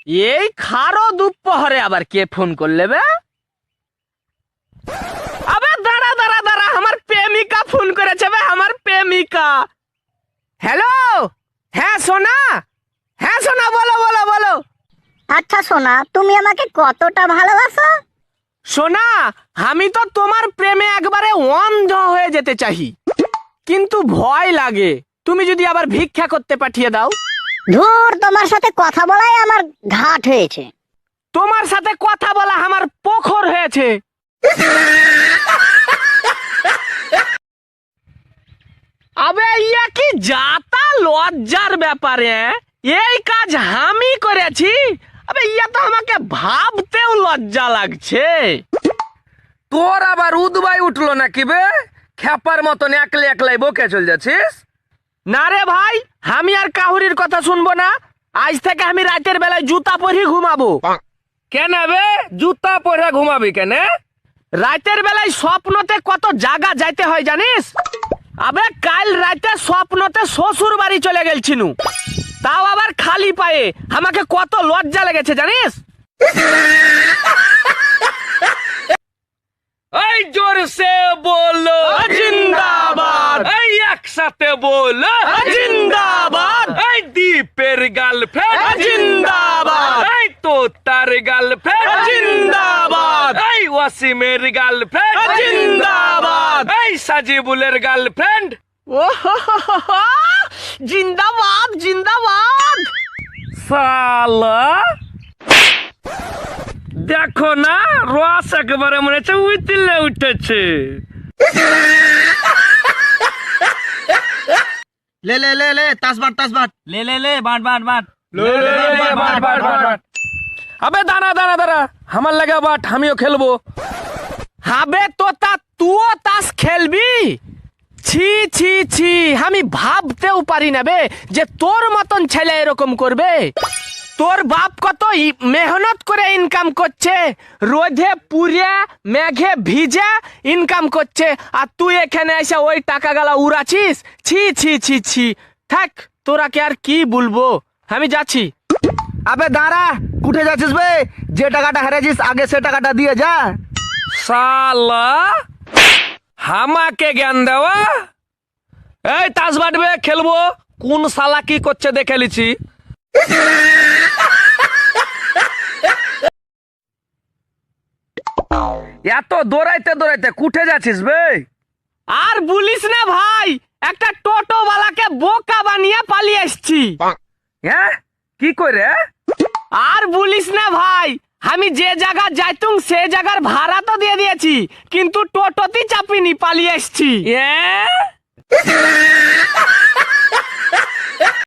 এই খারো দুপুরে আবার কে ফোন করলে বে? আবে দাঁড়া দাঁড়া দাঁড়া, আমার প্রেমিকা ফোন করেছে বে, আমার প্রেমিকা। হ্যালো, হ্যাঁ সোনা, হ্যাঁ সোনা, বলো বলো বলো। আচ্ছা সোনা, তুমি আমাকে কতটা ভালোবাসো? সোনা, আমি তো তোমার প্রেমে একবারে অন্ধ হয়ে যেতে চাই, কিন্তু ভয় লাগে তুমি যদি আবার ভিক্ষা করতে পাঠিয়ে দাও। ধুর, তোমার সাথে কথা বলাই আমার ঘাট হয়েছে। তোমার সাথে কথা বলা আমার পোখর হয়েছে। আবে ইয়া কি যাতা লজ্জার ব্যাপারে, এই কাজ আমি করেছি? আবে ইয়া তো আমাকে ভাবতেও লজ্জা লাগছে। তোর আবার উদবাই উঠলো নাকি বে? খেপার মতন একলে একলাই বকে চল যাচ্ছিস? না রে ভাই, আমি আর কাহুরির কথা শুনবো না। আজ থেকে আমি রাতের বেলায় জুতা পরে ঘুমাবো। কেন বে জুতা পরে ঘুমাবি কেন? রাতের বেলায় স্বপ্নতে কত জায়গা যাইতে হয় জানিস? আবে কাল রাতে স্বপ্নতে শ্বশুর বাড়ি চলে গেলছিনু, তাও আবার খালি পায়ে। আমাকে কত লজ্জা লেগেছে জানিস? এই জোরসে বলো জিন্দাবাদ, এই একসাথে বলো জিন্দাবাদ, এই দীপের গার্লফ্রেন্ড জিন্দাবাদ, এই তোতার গার্লফ্রেন্ড জিন্দাবাদ, এই ওয়াসিমের গার্লফ্রেন্ড জিন্দাবাদ, এই সাজিবুলের গার্লফ্রেন্ড। জিন্দাবাদ জিন্দাবাদ। সালা দেখো না, রস একেবারে মনে হচ্ছে উইতিলে উঠেছে। ले ले ले ले तास बाट ले ले ले बाट আবে দাঁড়া দাঁড়া দাঁড়া, আমার লাগা বাট, আমিও খেলবো। হাবে তোতা তুও তাস খেলবি? ছি ছি ছি, আমি ভাবতেও পারি না বে যে তোর মতন ছেলে এরকম করবে। তোর বাপ কত মেহনত করে ইনকাম করছে, রোদে পুড়ে মেঘে ভিজে ইনকাম করছে, আর তুই এখানে এসে ওই টাকা গালা উড়াছিস। ছি ছি ছি ছি, থাক তোরাকে আর কি বলবো, আমি যাচ্ছি। अबे दारा कुठे जाছিস বে? যে টাকাটা হারিয়েছিস আগে সে টাকাটা দিয়ে যা। শালা হামাকে জ্ঞান দেওয়া। এই তাস বাটবে খেলবো, কোন শালা কি করছে দেখে লিছি। এত দৌড়াইতে দৌড়াইতে কুঠে যাচ্ছিস বে? আর বলিস না ভাই, একটা টোটোওয়ালাকে বোকা বানিয়ে পালিয়ে এসছি। হ্যাঁ কি করে? আর বলিস না ভাই, আমি যে জায়গা যাইতুম সে জায়গার ভাড়া তো দিয়ে দিয়েছি, কিন্তু টোটোতে চাপিনি, পালিয়ে এসছি।